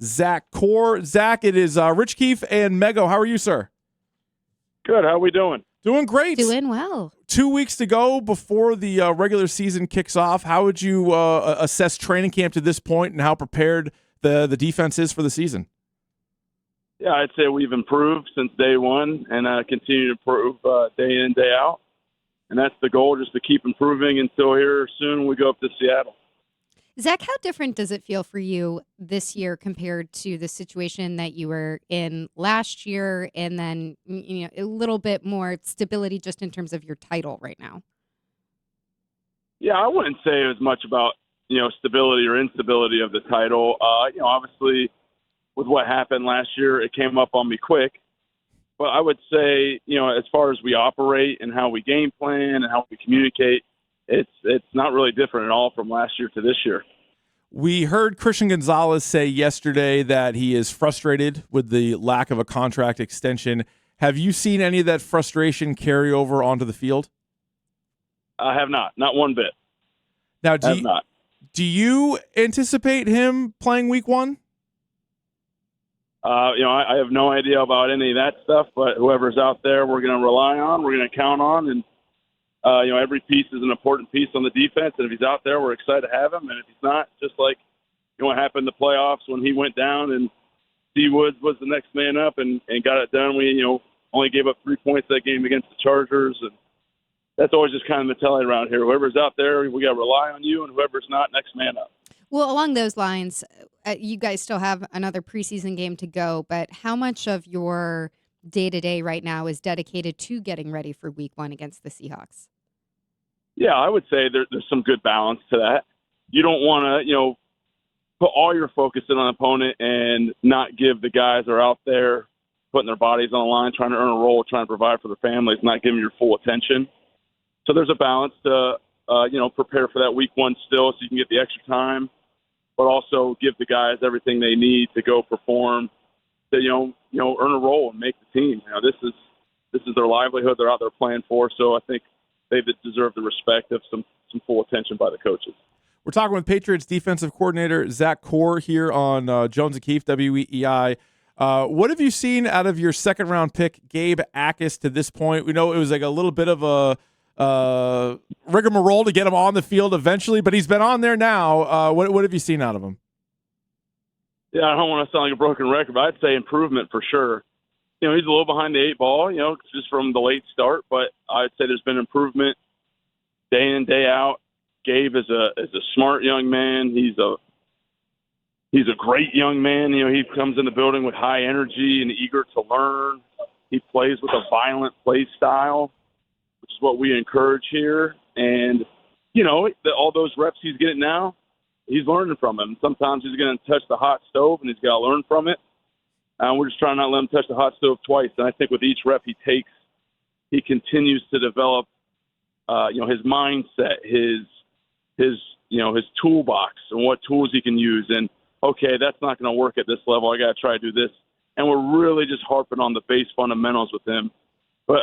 Zach Kuhr. Zach, it is Rich Keefe and Mego. How are you, sir? Good. How are we doing? Doing great. Doing well. 2 weeks to go before the regular season kicks off. How would you assess training camp to this point and how prepared the defense is for the season? Yeah, I'd say we've improved since day one and continue to improve day in, day out. And that's the goal, just to keep improving until here soon we go up to Seattle. Zach, how different does it feel for you this year compared to the situation that you were in last year, and then a little bit more stability just in terms of your title right now? Yeah, I wouldn't say as much about stability or instability of the title. Obviously, with what happened last year, it came up on me quick. But I would say, as far as we operate and how we game plan and how we communicate, it's not really different at all from last year to this year. We heard Christian Gonzalez say yesterday that he is frustrated with the lack of a contract extension. Have you seen any of that frustration carry over onto the field? I have not one bit. Now, do you anticipate him playing week one? I have no idea about any of that stuff, but whoever's out there, we're going to rely on, we're going to count on, and every piece is an important piece on the defense, and if he's out there, we're excited to have him. And if he's not, just like what happened in the playoffs when he went down and D. Woods was the next man up and got it done. We, only gave up 3 points that game against the Chargers, and that's always just kind of mentality around here. Whoever's out there, we got to rely on you, and whoever's not, next man up. Well, along those lines, you guys still have another preseason game to go, but how much of your day-to-day right now is dedicated to getting ready for week one against the Seahawks? Yeah, I would say there's some good balance to that. You don't want to, put all your focus in on an opponent and not give the guys that are out there putting their bodies on the line, trying to earn a role, trying to provide for their families, not giving your full attention. So there's a balance to, prepare for that week one still so you can get the extra time, but also give the guys everything they need to go perform, to, earn a role and make the team. This is their livelihood they're out there playing for, so I think they deserve the respect of some full attention by the coaches. We're talking with Patriots defensive coordinator Zach Kuhr here on Jones and Keefe, WEEI. What have you seen out of your second-round pick, Gabe Ais, to this point? We know it was like a little bit of a rigmarole to get him on the field eventually, but he's been on there now. What have you seen out of him? Yeah, I don't want to sound like a broken record, but I'd say improvement for sure. He's a little behind the eight ball, just from the late start, but I'd say there's been improvement day in, day out. Gabe is a smart young man. He's a great young man. He comes in the building with high energy and eager to learn. He plays with a violent play style, which is what we encourage here. And, all those reps he's getting now, he's learning from him. Sometimes he's going to touch the hot stove, and he's got to learn from it. We're just trying not to let him touch the hot stove twice. And I think with each rep he takes, he continues to develop, his mindset, his toolbox and what tools he can use. And, okay, that's not going to work at this level. I got to try to do this. And we're really just harping on the base fundamentals with him. But,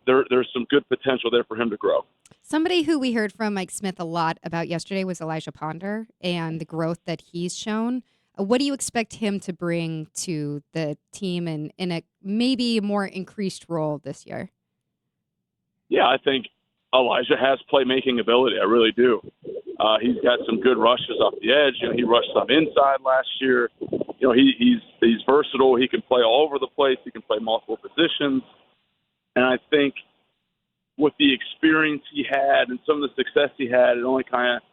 there's some good potential there for him to grow. Somebody who we heard from Mike Smith a lot about yesterday was Elijah Ponder and the growth that he's shown. What do you expect him to bring to the team in a maybe more increased role this year? Yeah, I think Elijah has playmaking ability. I really do. He's got some good rushes off the edge. He rushed some inside last year. He's versatile. He can play all over the place. He can play multiple positions. And I think with the experience he had and some of the success he had, it only kind of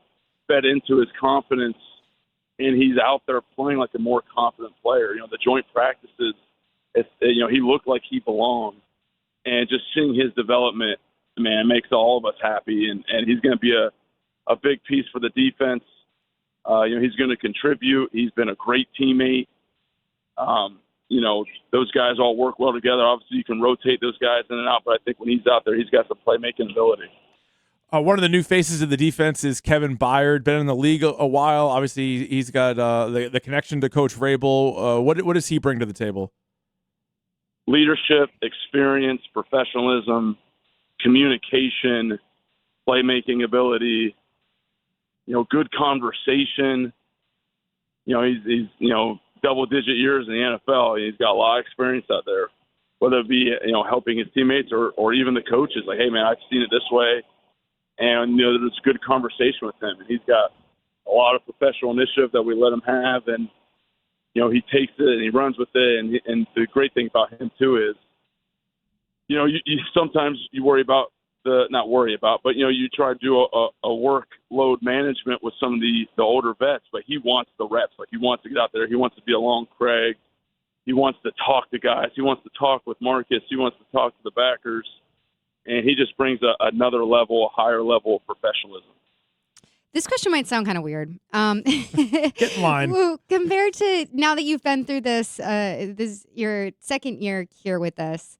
fed into his confidence. And he's out there playing like a more confident player. The joint practices, he looked like he belonged. And just seeing his development, man, makes all of us happy. And he's going to be a big piece for the defense. He's going to contribute. He's been a great teammate. Those guys all work well together. Obviously, you can rotate those guys in and out, but I think when he's out there, he's got some playmaking ability. One of the new faces of the defense is Kevin Byard. Been in the league a while. Obviously, he's got the connection to Coach Vrabel. What does he bring to the table? Leadership, experience, professionalism, communication, playmaking ability. Good conversation. He's double-digit years in the NFL. He's got a lot of experience out there, whether it be, helping his teammates or even the coaches. Like, hey, man, I've seen it this way. And, there's a good conversation with him. And he's got a lot of professional initiative that we let him have. And, he takes it and he runs with it. And the great thing about him, too, is, you sometimes you worry about not worry about, but, you try to do a workload management with some of the older vets, but he wants the reps. Like, he wants to get out there. He wants to be along Craig. He wants to talk to guys. He wants to talk with Marcus. He wants to talk to the backers. And he just brings another level, a higher level of professionalism. This question might sound kind of weird. Get in line. Well, compared to now that you've been through this your second year here with us,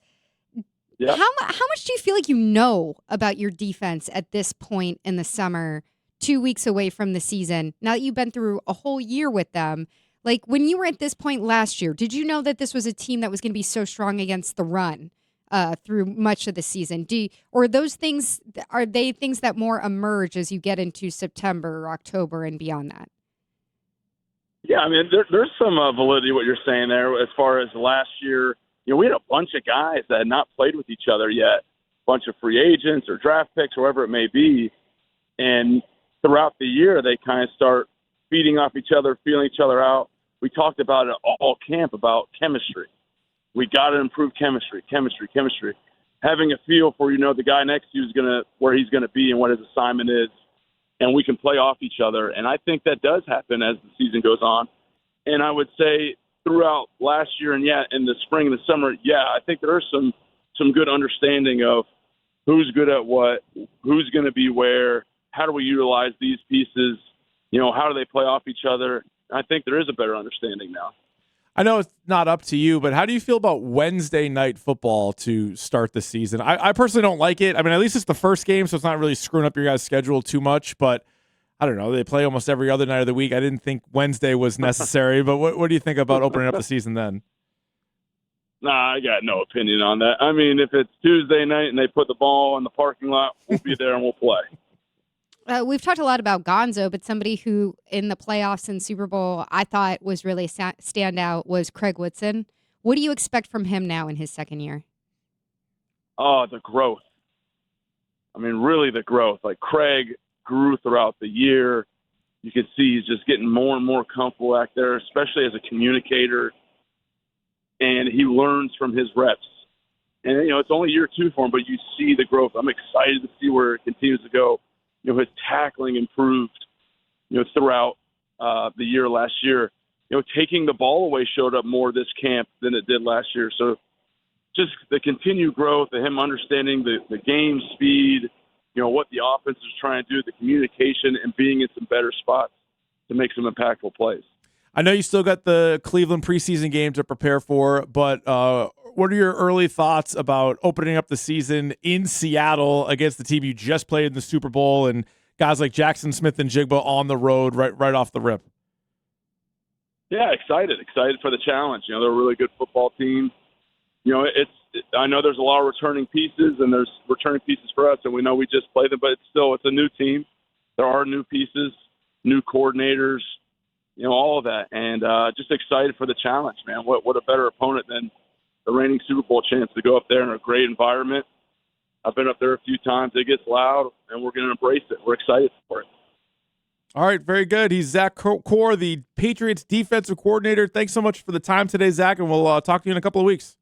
yep. How much do you feel like you know about your defense at this point in the summer, 2 weeks away from the season? Now that you've been through a whole year with them, like when you were at this point last year, did you know that this was a team that was going to be so strong against the run through much of the season? Or those things, are they things that more emerge as you get into September or October and beyond that? Yeah, I mean, there's some validity to what you're saying there as far as last year. We had a bunch of guys that had not played with each other yet, a bunch of free agents or draft picks, whoever it may be. And throughout the year, they kind of start feeding off each other, feeling each other out. We talked about it all camp about chemistry. We got to improve chemistry. Having a feel for, the guy next to you is where he's going to be and what his assignment is, and we can play off each other. And I think that does happen as the season goes on. And I would say throughout last year and in the spring and the summer, I think there is some good understanding of who's good at what, who's going to be where, how do we utilize these pieces, how do they play off each other. I think there is a better understanding now. I know it's not up to you, but how do you feel about Wednesday night football to start the season? I personally don't like it. I mean, at least it's the first game, so it's not really screwing up your guys' schedule too much, but I don't know. They play almost every other night of the week. I didn't think Wednesday was necessary, but what do you think about opening up the season then? Nah, I got no opinion on that. I mean, if it's Tuesday night and they put the ball in the parking lot, we'll be there and we'll play. We've talked a lot about Gonzo, but somebody who in the playoffs and Super Bowl I thought was really standout was Craig Woodson. What do you expect from him now in his second year? Oh, the growth. I mean, really the growth. Like, Craig grew throughout the year. You can see he's just getting more and more comfortable back there, especially as a communicator. And he learns from his reps. And, it's only year 2 for him, but you see the growth. I'm excited to see where it continues to go. His tackling improved, throughout the year last year. Taking the ball away showed up more this camp than it did last year. So just the continued growth of him understanding the game speed, what the offense is trying to do, the communication, and being in some better spots to make some impactful plays. I know you still got the Cleveland preseason game to prepare for, but what are your early thoughts about opening up the season in Seattle against the team you just played in the Super Bowl and guys like Jackson Smith and Jigba on the road right off the rip? Yeah, excited for the challenge. They're a really good football team. I know there's a lot of returning pieces, and there's returning pieces for us, and we know we just played them, but it's a new team. There are new pieces, new coordinators, all of that, and just excited for the challenge, man. What a better opponent than the reigning Super Bowl chance to go up there in a great environment. I've been up there a few times. It gets loud, and we're going to embrace it. We're excited for it. All right, very good. He's Zach Kuhr, the Patriots defensive coordinator. Thanks so much for the time today, Zach, and we'll talk to you in a couple of weeks.